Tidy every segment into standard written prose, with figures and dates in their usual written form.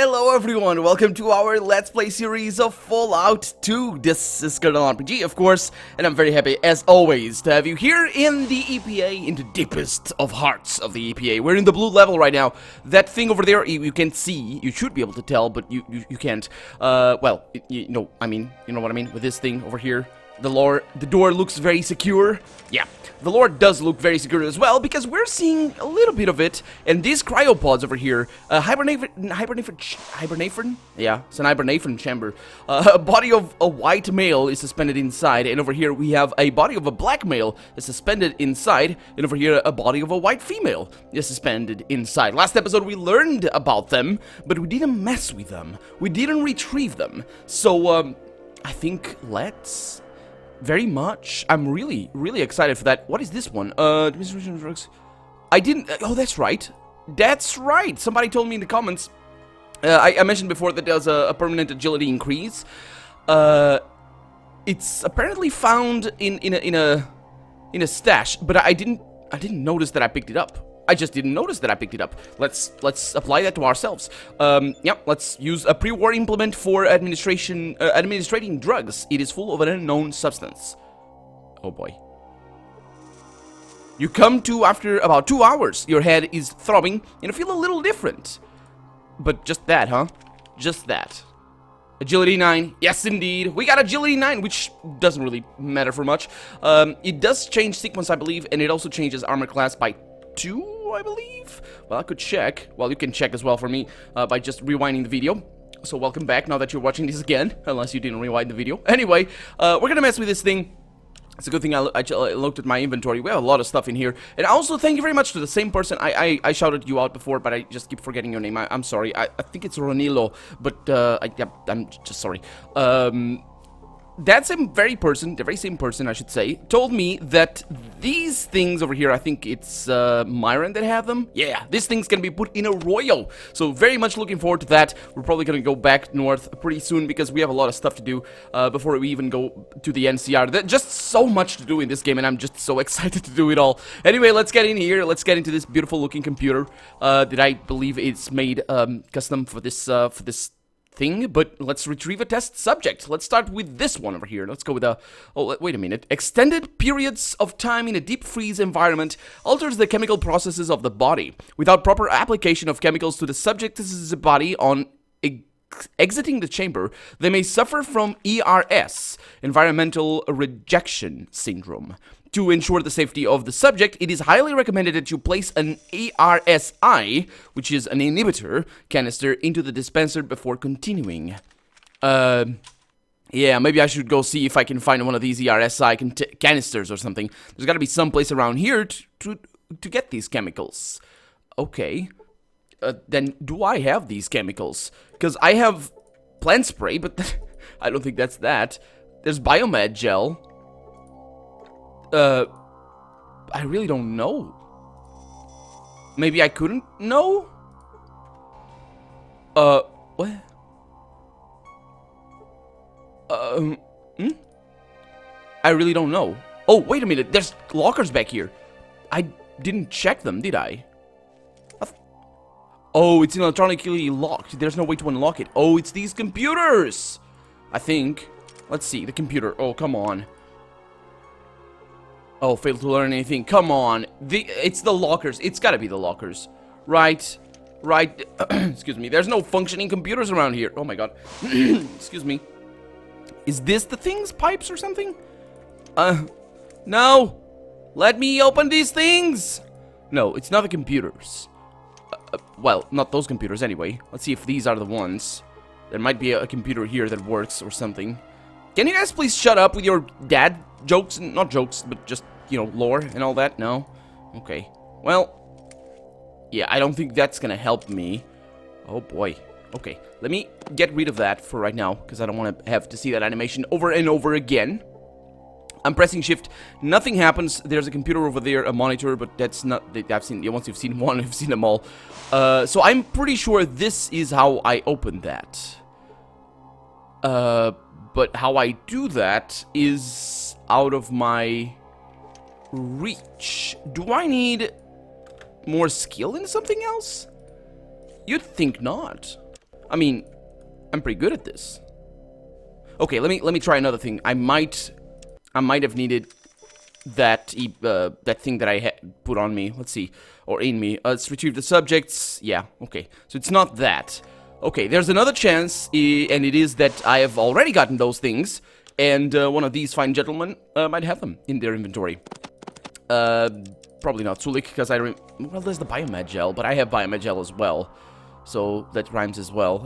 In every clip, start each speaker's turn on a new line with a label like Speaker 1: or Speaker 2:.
Speaker 1: Hello everyone, welcome to our Let's Play series of Fallout 2. This is Cardinal RPG, of course, and I'm very happy, as always, to have you here in the EPA, in the deepest of hearts of the EPA. We're in the blue level right now. That thing over there, you can't see. You should be able to tell, but you can't. Well, you know what I mean, with this thing over here. The door looks very secure. Yeah, the lore does look very secure as well, because we're seeing a little bit of it. And these cryopods over here, hibernation? Yeah, it's an hibernation chamber. A body of a white male is suspended inside, and over here we have a body of a black male is suspended inside, and over here a body of a white female is suspended inside. Last episode we learned about them, but we didn't mess with them. We didn't retrieve them. So, I think let's... Very much. I'm really excited for that. What is this one? Administration drugs. I didn't... Oh, that's right. That's right. Somebody told me in the comments. I mentioned before that there's a permanent agility increase. It's apparently found in a stash, but I didn't notice that I picked it up. I just didn't notice that I picked it up. Let's apply that to ourselves. Yeah, let's use a pre-war implement for administrating drugs. It is full of an unknown substance. Oh boy. You come to after about 2 hours. Your head is throbbing and you feel a little different. But just that, huh? Just that. Agility 9. Yes, indeed. We got Agility 9, which doesn't really matter for much. It does change sequence, I believe, and it also changes armor class by 2, I believe. Well, I could check. Well, you can check as well for me by just rewinding the video. So welcome back now that you're watching this again, unless you didn't rewind the video. Anyway, we're gonna mess with this thing. It's a good thing I looked at my inventory. We have a lot of stuff in here. And also, thank you very much to the same person. I shouted you out before, but I just keep forgetting your name. I'm sorry. I think it's Ronilo, but I'm just sorry. That the very same person, I should say, told me that these things over here, I think it's Myron that have them. Yeah, these things can be put in a royal. So very much looking forward to that. We're probably going to go back north pretty soon because we have a lot of stuff to do before we even go to the NCR. There's just so much to do in this game, and I'm just so excited to do it all. Anyway, let's get in here. Let's get into this beautiful looking computer that I believe it's made custom for this thing, but let's retrieve a test subject. Let's start with this one over here. Let's go with oh, wait a minute. Extended periods of time in a deep freeze environment alters the chemical processes of the body. Without proper application of chemicals to the subject's body on exiting the chamber, they may suffer from ERS, environmental rejection syndrome. To ensure the safety of the subject, it is highly recommended that you place an ERSI, which is an inhibitor, canister into the dispenser before continuing. Yeah, maybe I should go see if I can find one of these ERSI canisters or something. There's got to be some place around here to get these chemicals. Okay. Then do I have these chemicals? Because I have plant spray, but I don't think that's that. There's biomed gel. I really don't know. Maybe I couldn't know? What? I really don't know. Oh, wait a minute, there's lockers back here. I didn't check them, did I? Oh, it's electronically locked. There's no way to unlock it. Oh, it's these computers! I think. Let's see, the computer. Oh, come on. Oh, failed to learn anything. Come on. It's the lockers. It's gotta be the lockers. Right. Excuse me. There's no functioning computers around here. Oh my god. Excuse me. Is this the things? Pipes or something? No. Let me open these things. No, it's not the computers. Well, not those computers anyway. Let's see if these are the ones. There might be a computer here that works or something. Can you guys please shut up with your dad jokes? Not jokes, but just, you know, lore and all that? No? Okay. Well, yeah, I don't think that's gonna help me. Oh boy. Okay, let me get rid of that for right now, because I don't want to have to see that animation over and over again. I'm pressing shift, nothing happens. There's a computer over there, a monitor, but that's not... I've seen... Once you've seen one, you've seen them all. So I'm pretty sure this is how I open that. But how I do that is out of my reach. Do I need more skill in something else? You'd think not. I mean, I'm pretty good at this. Okay, let me try another thing. I might have needed that that thing that I put on me. Let's see, or in me. Let's retrieve the subjects. Yeah, okay. So it's not that. Okay, there's another chance, and it is that I have already gotten those things, and one of these fine gentlemen might have them in their inventory. Probably not Sulik, because well, there's the biomed gel, but I have biomed gel as well, so that rhymes as well.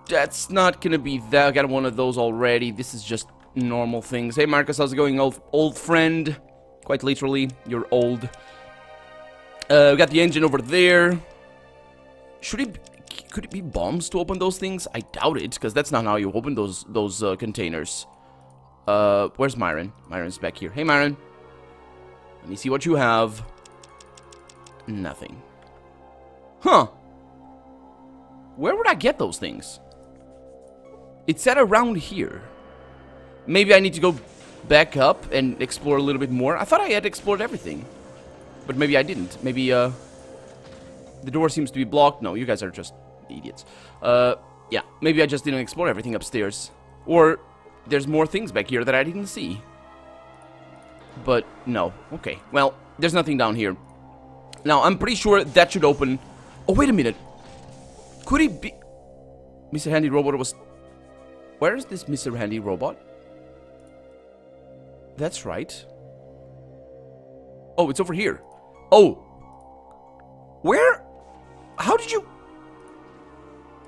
Speaker 1: That's not gonna be that. I got one of those already. This is just normal things. Hey, Marcus, how's it going, old friend? Quite literally, you're old. We got the engine over there. Could it be bombs to open those things? I doubt it, because that's not how you open those containers. Where's Myron? Myron's back here. Hey, Myron. Let me see what you have. Nothing. Huh. Where would I get those things? It's at around here. Maybe I need to go back up and explore a little bit more. I thought I had explored everything. But maybe I didn't. Maybe, the door seems to be blocked. No, you guys are just idiots. Yeah, maybe I just didn't explore everything upstairs. Or there's more things back here that I didn't see. But no. Okay. Well, there's nothing down here. Now, I'm pretty sure that should open... Oh, wait a minute. Could it be... Mr. Handy Robot was... Where is this Mr. Handy Robot? That's right. Oh, it's over here. Oh. Where? How did you...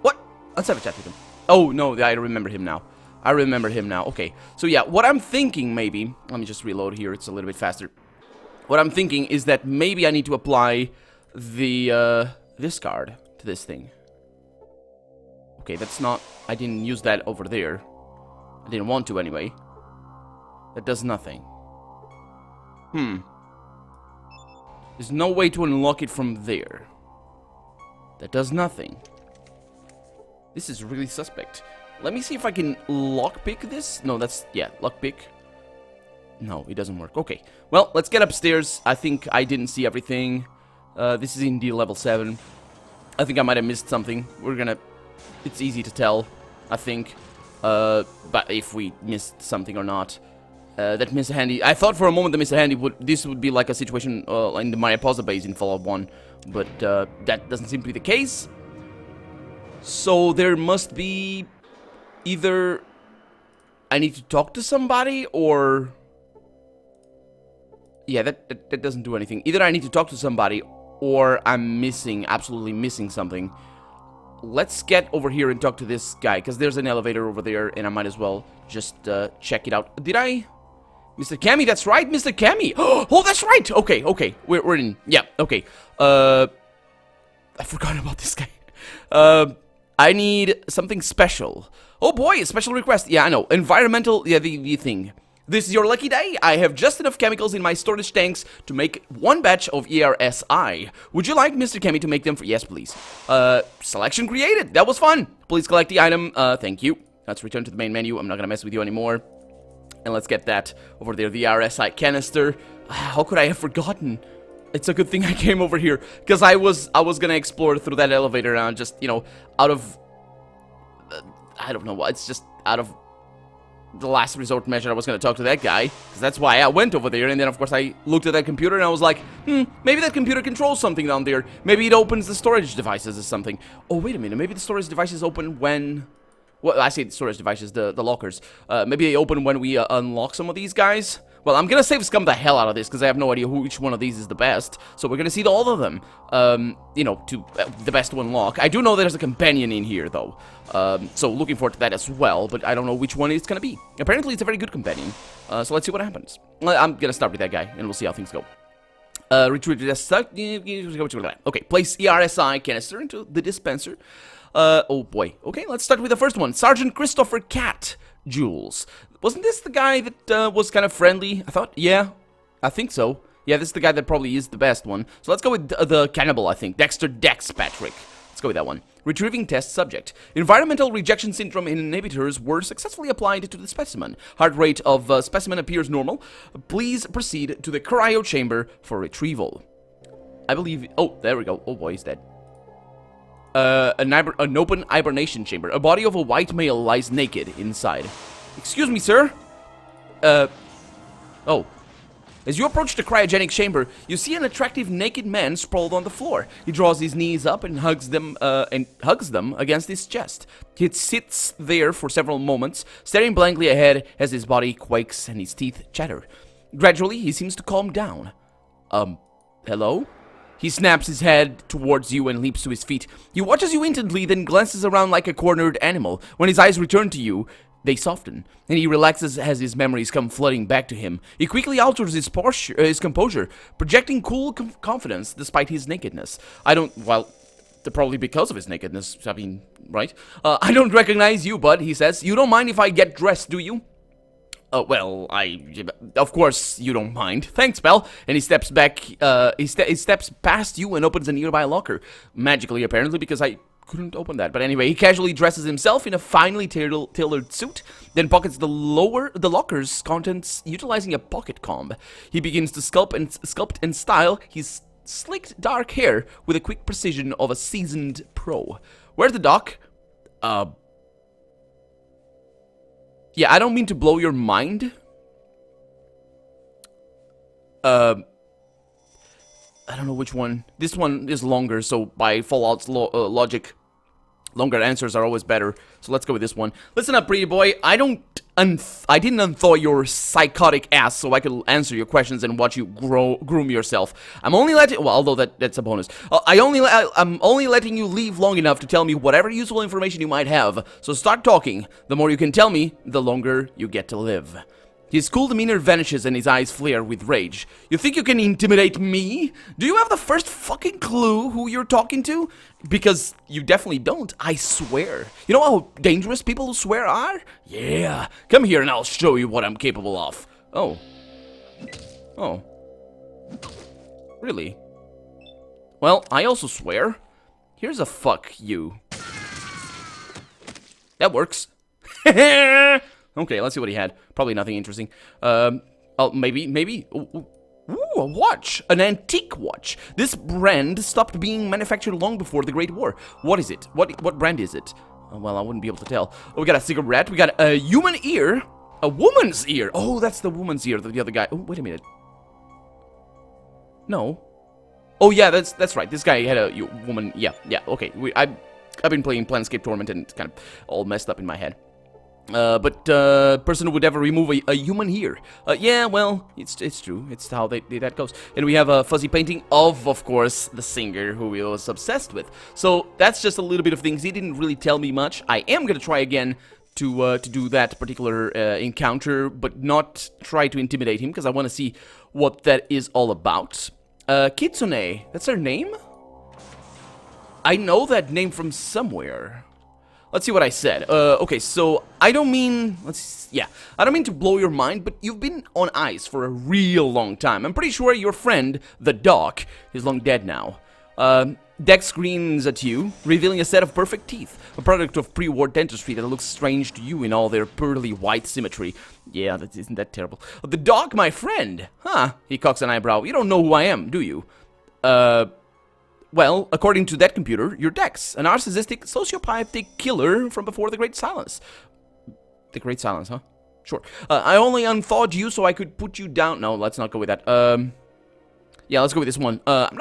Speaker 1: What? Let's have a chat with him. Oh, no, I remember him now. I remember him now. Okay. So, yeah, what I'm thinking, maybe... Let me just reload here. It's a little bit faster. What I'm thinking is that maybe I need to apply the, this card to this thing. Okay, that's not... I didn't use that over there. I didn't want to, anyway. That does nothing. There's no way to unlock it from there. That does nothing. This is really suspect. Let me see if I can lockpick this. No, that's... Yeah, lockpick. No, it doesn't work. Okay. Well, let's get upstairs. I think I didn't see everything. This is indeed level 7. I think I might have missed something. We're gonna... It's easy to tell, I think. But if we missed something or not. That Mr. Handy... I thought for a moment that Mr. Handy would... This would be like a situation in the Mariposa base in Fallout 1. But that doesn't seem to be the case. So there must be... Either... I need to talk to somebody, or... Yeah, that doesn't do anything. Either I need to talk to somebody, or I'm missing, absolutely missing something. Let's get over here and talk to this guy, because there's an elevator over there, and I might as well just check it out. Did I... Mr. Cammy, that's right, Mr. Cammy! Oh, that's right! Okay, okay, we're in. Yeah, okay. I forgot about this guy. I need something special. Oh boy, a special request. Yeah, I know. Environmental, yeah, the thing. This is your lucky day. I have just enough chemicals in my storage tanks to make one batch of ERSI. Would you like Mr. Cammy to make them for... Yes, please. Selection created. That was fun. Please collect the item. Thank you. Let's return to the main menu. I'm not gonna mess with you anymore. And let's get that over there. The RSI canister. How could I have forgotten? It's a good thing I came over here, because I was gonna explore through that elevator and just, you know, out of... I don't know what. It's just out of... the last resort measure, I was going to talk to that guy, because that's why I went over there. And then, of course, I looked at that computer, and I was like, maybe that computer controls something down there. Maybe it opens the storage devices or something. Oh, wait a minute. Maybe the storage devices open when... Well, I say the storage devices, the lockers. Maybe they open when we unlock some of these guys. Well, I'm going to save scum the hell out of this, because I have no idea which one of these is the best. So we're going to see all of them, you know, to the best to unlock. I do know there's a companion in here, though. So looking forward to that as well, but I don't know which one it's going to be. Apparently, it's a very good companion. So let's see what happens. I'm going to start with that guy, and we'll see how things go. Retrieve the stuff. Okay, place ERSI canister into the dispenser. Oh boy. Okay, let's start with the first one. Sergeant Christopher Cat Jules. Wasn't this the guy that was kind of friendly? I thought, yeah, I think so. Yeah, this is the guy that probably is the best one. So let's go with the cannibal, I think. Dexter Dex Patrick. Let's go with that one. Retrieving test subject. Environmental rejection syndrome inhibitors were successfully applied to the specimen. Heart rate of specimen appears normal. Please proceed to the cryo chamber for retrieval. I believe... Oh, there we go. Oh boy, he's dead. An open hibernation chamber. A body of a white male lies naked inside. Excuse me, sir? Oh. As you approach the cryogenic chamber, you see an attractive naked man sprawled on the floor. He draws his knees up and hugs them against his chest. He sits there for several moments, staring blankly ahead as his body quakes and his teeth chatter. Gradually, he seems to calm down. Hello? He snaps his head towards you and leaps to his feet. He watches you intently, then glances around like a cornered animal. When his eyes return to you, they soften, and he relaxes as his memories come flooding back to him. He quickly alters his composure, projecting cool confidence despite his nakedness. Probably because of his nakedness, I mean, right? I don't recognize you, bud, he says. You don't mind if I get dressed, do you? Of course you don't mind. Thanks, pal. And he steps back, he steps past you and opens a nearby locker. Magically, apparently, because I couldn't open that. But anyway, he casually dresses himself in a finely tailored suit, then pockets the locker's contents, utilizing a pocket comb. He begins to sculpt and style his slicked dark hair with the quick precision of a seasoned pro. Where's the doc? Yeah, I don't mean to blow your mind. I don't know which one. This one is longer, so by Fallout's logic, longer answers are always better. So let's go with this one. Listen up, pretty boy. I didn't unthaw your psychotic ass so I could answer your questions and watch you groom yourself. I'm only letting, well, although that's a bonus. I'm only letting you leave long enough to tell me whatever useful information you might have. So start talking. The more you can tell me, the longer you get to live. His cool demeanor vanishes and his eyes flare with rage. You think you can intimidate me? Do you have the first fucking clue who you're talking to? Because you definitely don't, I swear. You know how dangerous people who swear are? Yeah, come here and I'll show you what I'm capable of. Oh. Oh. Really? Well, I also swear. Here's a fuck you. That works. Okay, let's see what he had. Probably nothing interesting. Maybe. Ooh, a watch. An antique watch. This brand stopped being manufactured long before the Great War. What is it? What brand is it? Well, I wouldn't be able to tell. Oh, we got a cigarette. We got a human ear. A woman's ear. Oh, that's the woman's ear. The other guy. Oh, wait a minute. No. Oh, yeah, that's right. This guy had a woman. Yeah. Okay. I've been playing Planescape Torment and it's kind of all messed up in my head. Person who would ever remove a human ear. Yeah, well, it's true. It's how that goes. And we have a fuzzy painting of course, the singer who we was obsessed with. So that's just a little bit of things. He didn't really tell me much. I am gonna try again to do that particular encounter, but not try to intimidate him because I want to see what that is all about. Kitsune, that's her name? I know that name from somewhere. Let's see what I said. Okay, so I don't mean to blow your mind, but you've been on ice for a real long time. I'm pretty sure your friend, the Doc, is long dead now. Dex screams at you, revealing a set of perfect teeth, a product of pre-war dentistry that looks strange to you in all their pearly white symmetry. Yeah, isn't that terrible? The Doc, my friend? Huh, he cocks an eyebrow. You don't know who I am, do you? Well, according to that computer, you're Dex, a narcissistic, sociopathic killer from before the Great Silence. The Great Silence, huh? Sure. I only unthawed you so I could put you down. No, let's not go with that. Yeah, let's go with this one. I'm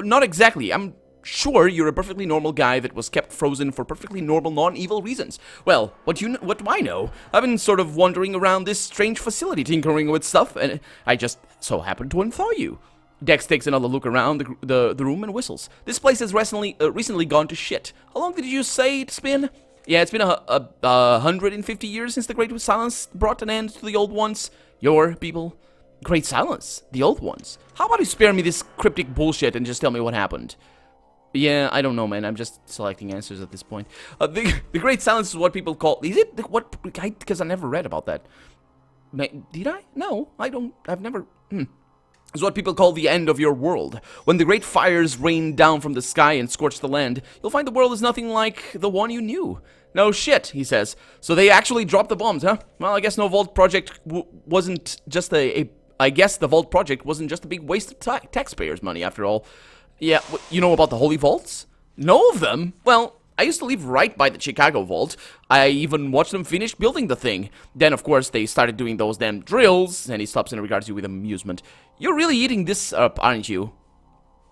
Speaker 1: not exactly. I'm sure you're a perfectly normal guy that was kept frozen for perfectly normal, non-evil reasons. Well, what do I know? I've been sort of wandering around this strange facility tinkering with stuff, and I just so happened to unthaw you. Dex takes another look around the room and whistles. This place has recently gone to shit. How long did you say it's been? Yeah, it's been 150 years since the Great Silence brought an end to the old ones. Your people. Great Silence? The old ones? How about you spare me this cryptic bullshit and just tell me what happened? Yeah, I don't know, man. I'm just selecting answers at this point. The Great Silence is what people call... Is it? Because I never read about that. Did I? No, I don't. I've never... Is what people call the end of your world. When the great fires rain down from the sky and scorch the land, you'll find the world is nothing like the one you knew. No shit, he says. So they actually dropped the bombs, huh? Well, I guess no Vault project wasn't just I guess the Vault project wasn't just a big waste of taxpayers' money after all. Yeah, you know about the Holy Vaults? Know of them? Well, I used to live right by the Chicago Vault. I even watched them finish building the thing. Then, of course, they started doing those damn drills, and he stops and regards you with amusement. You're really eating this up, aren't you?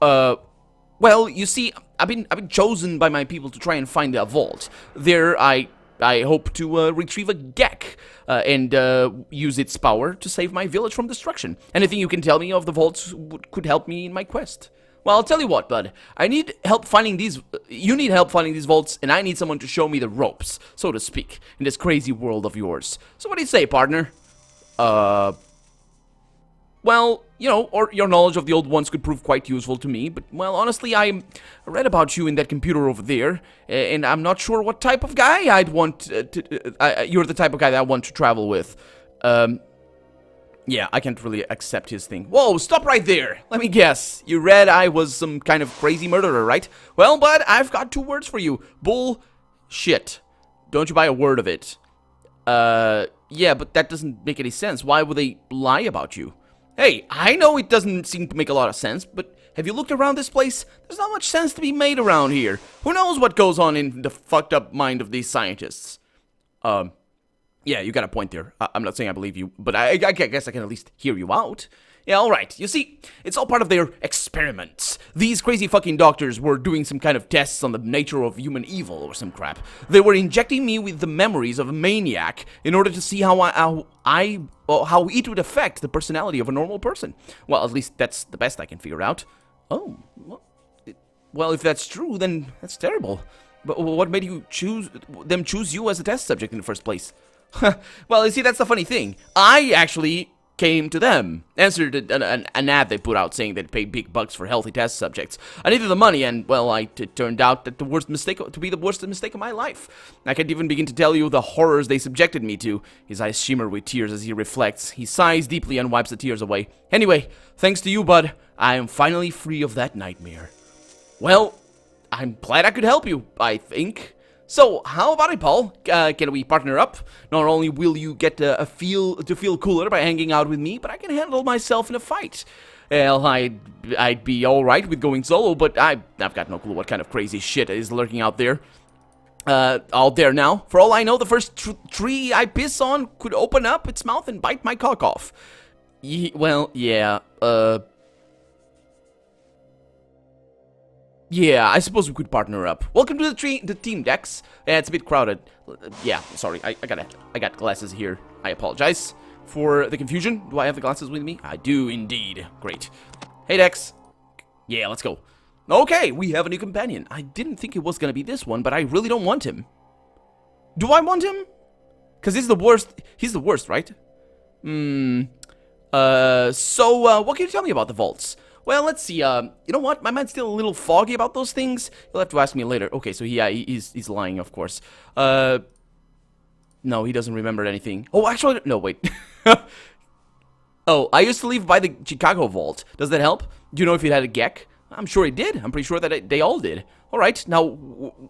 Speaker 1: Well, you see, I've been chosen by my people to try and find a vault. There, I hope to retrieve a gek and use its power to save my village from destruction. Anything you can tell me of the vaults could help me in my quest. Well, I'll tell you what, bud. I need help finding these. You need help finding these vaults, and I need someone to show me the ropes, so to speak, in this crazy world of yours. So, what do you say, partner? Well, you know, or your knowledge of the old ones could prove quite useful to me, but, well, honestly, I read about you in that computer over there, and I'm not sure what type of guy I'd want you're the type of guy that I want to travel with. Yeah, I can't really accept his thing. Whoa, stop right there! Let me guess. You read I was some kind of crazy murderer, right? Well, bud, I've got 2 words for you. Bullshit. Don't you buy a word of it. Yeah, but that doesn't make any sense. Why would they lie about you? Hey, I know it doesn't seem to make a lot of sense, but have you looked around this place? There's not much sense to be made around here. Who knows what goes on in the fucked up mind of these scientists? Yeah, you got a point there. I'm not saying I believe you, but I guess I can at least hear you out. Yeah, alright. You see, it's all part of their experiments. These crazy fucking doctors were doing some kind of tests on the nature of human evil or some crap. They were injecting me with the memories of a maniac in order to see how it would affect the personality of a normal person. Well, at least that's the best I can figure out. Oh, well, if that's true, then that's terrible. But what made you choose you as a test subject in the first place? Well, you see, that's the funny thing. I actually came to them, answered an ad they put out saying they'd pay big bucks for healthy test subjects. I needed the money, and, well, it turned out that the worst mistake of my life. I can't even begin to tell you the horrors they subjected me to. His eyes shimmer with tears as he reflects. He sighs deeply and wipes the tears away. Anyway, thanks to you, bud, I am finally free of that nightmare. Well, I'm glad I could help you, I think. So, how about it, Paul? Can we partner up? Not only will you get to feel cooler by hanging out with me, but I can handle myself in a fight. Well, I'd be alright with going solo, but I've got no clue what kind of crazy shit is lurking out there. Out there now. For all I know, the first tree I piss on could open up its mouth and bite my cock off. Well, yeah, yeah, I suppose we could partner up. Welcome to the team, Dex. Yeah, it's a bit crowded. Yeah, sorry, I got glasses here. I apologize for the confusion. Do I have the glasses with me? I do indeed. Great. Hey, Dex. Yeah, let's go. Okay, we have a new companion. I didn't think it was gonna be this one, but I really don't want him. Do I want him? Because he's the worst. He's the worst, right? So, what can you tell me about the vaults? Well, let's see, you know what? My mind's still a little foggy about those things. You'll have to ask me later. Okay, so yeah, he's lying, of course. No, he doesn't remember anything. Oh, actually, no, wait. Oh, I used to live by the Chicago Vault. Does that help? Do you know if it had a gek? I'm sure it did. I'm pretty sure that they all did. Alright, now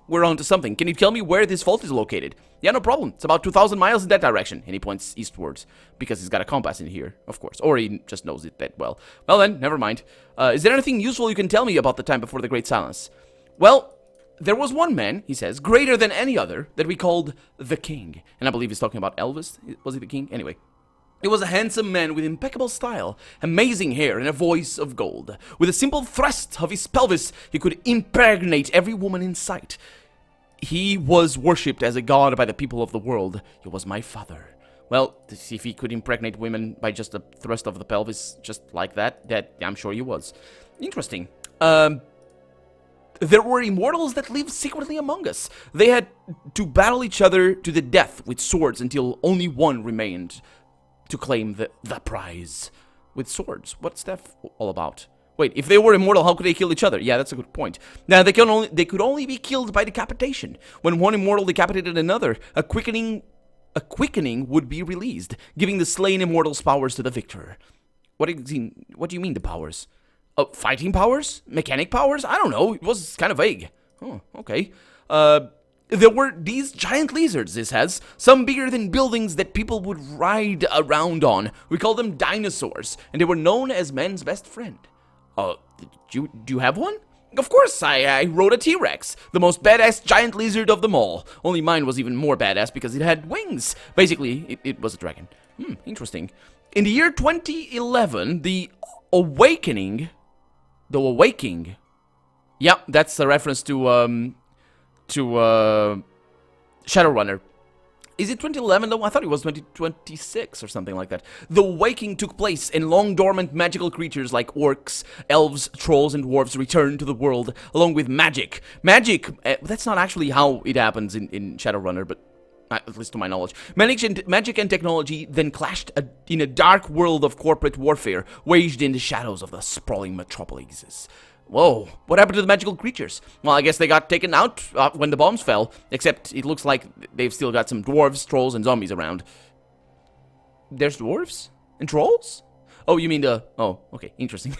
Speaker 1: we're on to something. Can you tell me where this vault is located? Yeah, no problem. It's about 2,000 miles in that direction. And he points eastwards. Because he's got a compass in here, of course. Or he just knows it that well. Well then, never mind. Is there anything useful you can tell me about the time before the Great Silence? Well, there was one man, he says, greater than any other, that we called the King. And I believe he's talking about Elvis. Was he the king? Anyway. He was a handsome man with impeccable style, amazing hair, and a voice of gold. With a simple thrust of his pelvis, he could impregnate every woman in sight. He was worshipped as a god by the people of the world. He was my father. Well, if he could impregnate women by just a thrust of the pelvis, just like that I'm sure he was. Interesting. There were immortals that lived secretly among us. They had to battle each other to the death with swords until only one remained to claim the prize. With swords. What's that all about? Wait, if they were immortal, how could they kill each other? Yeah, that's a good point. Now, they could only be killed by decapitation. When one immortal decapitated another, a quickening would be released, giving the slain immortals powers to the victor. What do you mean, the powers? Fighting powers? Mechanic powers? I don't know. It was kind of vague. Oh, okay. There were these giant lizards, this has, some bigger than buildings that people would ride around on. We call them dinosaurs, and they were known as man's best friend. Do you have one? Of course, I rode a T-Rex, the most badass giant lizard of them all. Only mine was even more badass because it had wings. Basically, it was a dragon. Interesting. In the year 2011, the Awaking. Yeah, that's a reference to Shadowrunner. Is it 2011 though? I thought it was 2026 or something like that. The Waking took place and long-dormant magical creatures like orcs, elves, trolls, and dwarves returned to the world along with magic. Magic, that's not actually how it happens in Shadowrunner, but at least to my knowledge. Magic and technology then clashed in a dark world of corporate warfare waged in the shadows of the sprawling metropolises. Whoa, what happened to the magical creatures? Well, I guess they got taken out when the bombs fell, except it looks like they've still got some dwarves, trolls, and zombies around. There's dwarves? And trolls? Oh, you mean the... Oh, okay, interesting.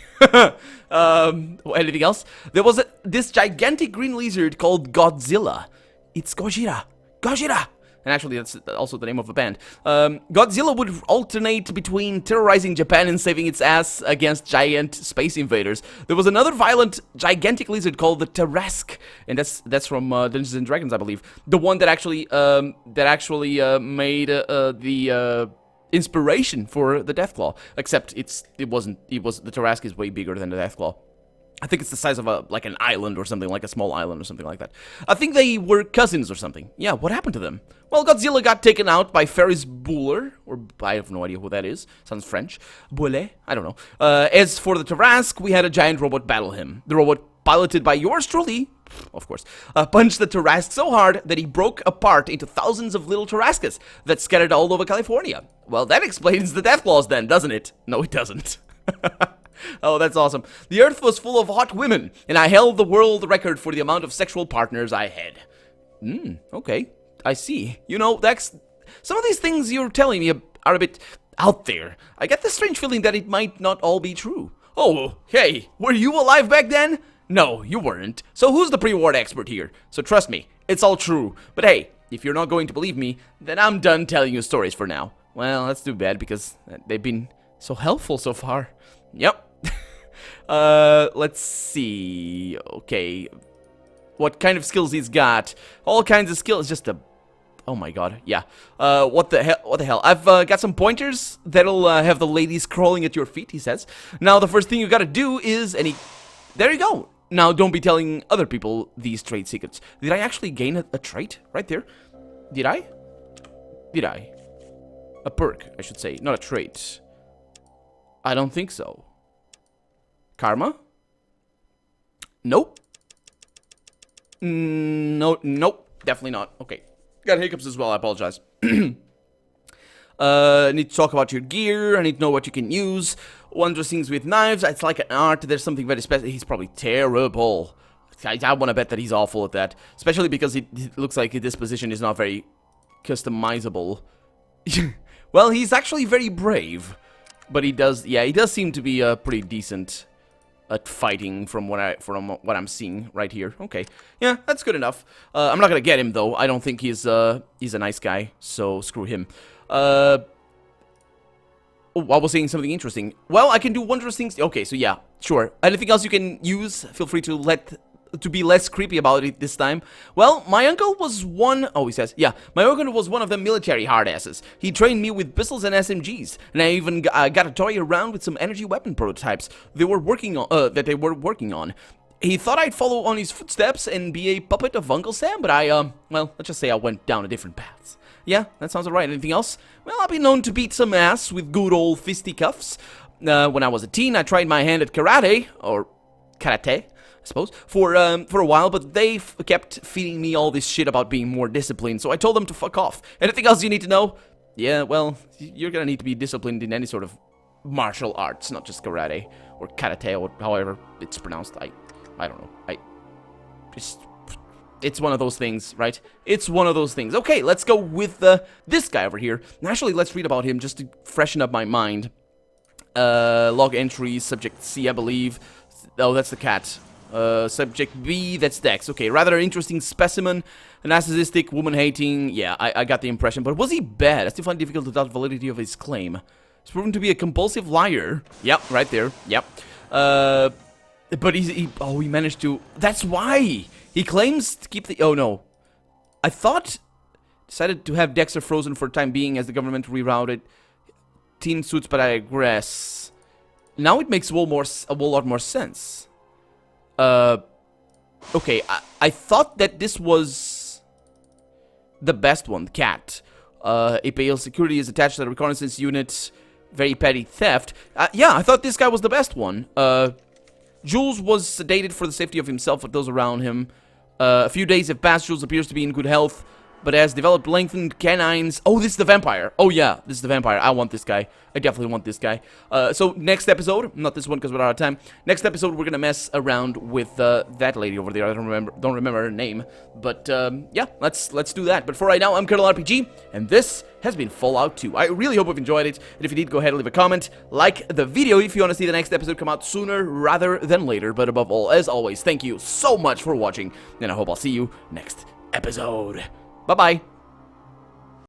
Speaker 1: Anything else? There was this gigantic green lizard called Godzilla. It's Gojira. Gojira! And actually, that's also the name of a band. Godzilla would alternate between terrorizing Japan and saving its ass against giant space invaders. There was another violent, gigantic lizard called the Tarrasque, and that's from Dungeons and Dragons, I believe. The one that actually made the inspiration for the Deathclaw. Except the Tarrasque is way bigger than the Deathclaw. I think it's the size of like an island or something, like a small island or something like that. I think they were cousins or something. Yeah, what happened to them? Well, Godzilla got taken out by Ferris Bueller, or I have no idea who that is. Sounds French. Bueller? I don't know. As for the Tarrasque, we had a giant robot battle him. The robot, piloted by yours truly, of course, punched the Tarrasque so hard that he broke apart into thousands of little Tarrasques that scattered all over California. Well, that explains the Deathclaws then, doesn't it? No, it doesn't. Oh, that's awesome. The Earth was full of hot women, and I held the world record for the amount of sexual partners I had. Okay. I see. You know, some of these things you're telling me are a bit out there. I get the strange feeling that it might not all be true. Oh, hey, were you alive back then? No, you weren't. So who's the pre-war expert here? So trust me, it's all true. But hey, if you're not going to believe me, then I'm done telling you stories for now. Well, that's too bad because they've been so helpful so far. Yep. Let's see. Okay. What kind of skills he's got? All kinds of skills. Just a... Oh my god. Yeah. What the hell? I've got some pointers that'll have the ladies crawling at your feet, he says. Now, the first thing you gotta do is... There you go. Now, don't be telling other people these trade secrets. Did I actually gain a trait? Right there. Did I? Did I? A perk, I should say. Not a trait. I don't think so. Karma? Nope. Nope. Definitely not. Okay. Got hiccups as well, I apologize. Need to talk about your gear. I need to know what you can use. Wondrous things with knives. It's like an art. There's something very special. He's probably terrible. I want to bet that he's awful at that. Especially because it looks like this position is not very customizable. Well, he's actually very brave. But he does seem to be pretty decent at fighting from what I'm seeing right here. Okay, yeah, that's good enough. I'm not gonna get him though. I don't think he's a nice guy, so screw him. Oh, I was saying something interesting. Well, I can do wondrous things. Okay, so yeah, sure. Anything else you can use? Feel free to be less creepy about it this time. Well, my uncle was one... Oh, he says, yeah, my uncle was one of the military hardasses. He trained me with pistols and SMGs, and I even got a toy around with some energy weapon prototypes they were working on. He thought I'd follow on his footsteps and be a puppet of Uncle Sam, but well, let's just say I went down a different path. Yeah, that sounds alright. Anything else? Well, I've been known to beat some ass with good old fisticuffs. When I was a teen, I tried my hand at karate, or karate, I suppose, for a while, but they kept feeding me all this shit about being more disciplined, so I told them to fuck off. Anything else you need to know? Yeah, well, you're gonna need to be disciplined in any sort of martial arts, not just karate, or karate, or however it's pronounced. I don't know. It's one of those things, right? It's one of those things. Okay, let's go with this guy over here. And actually, let's read about him just to freshen up my mind. Log entries, subject C, I believe. Oh, that's the cat. Subject B, that's Dex. Okay, rather interesting specimen. A narcissistic, woman-hating. Yeah, I got the impression. But was he bad? I still find it difficult to doubt the validity of his claim. He's proven to be a compulsive liar. Yep, right there. Yep. But he managed to... That's why! He claims to keep the... Oh, no. I thought... Decided to have Dexter frozen for the time being as the government rerouted teen suits, but I digress. Now it makes a whole lot more sense. Okay, I thought that this was the best one, Cat. APL security is attached to the reconnaissance unit. Very petty theft. Yeah, I thought this guy was the best one. Jules was sedated for the safety of himself and those around him. A few days have passed. Jules appears to be in good health, but has developed lengthened canines. Oh, this is the vampire. Oh, yeah, this is the vampire. I want this guy. I definitely want this guy. So, next episode, not this one because we're out of time. Next episode, we're gonna mess around with that lady over there. I don't remember her name. But, yeah, let's do that. But for right now, I'm Colonel RPG, and this has been Fallout 2. I really hope you've enjoyed it, and if you did, go ahead and leave a comment. Like the video if you want to see the next episode come out sooner rather than later. But above all, as always, thank you so much for watching, and I hope I'll see you next episode. Bye-bye.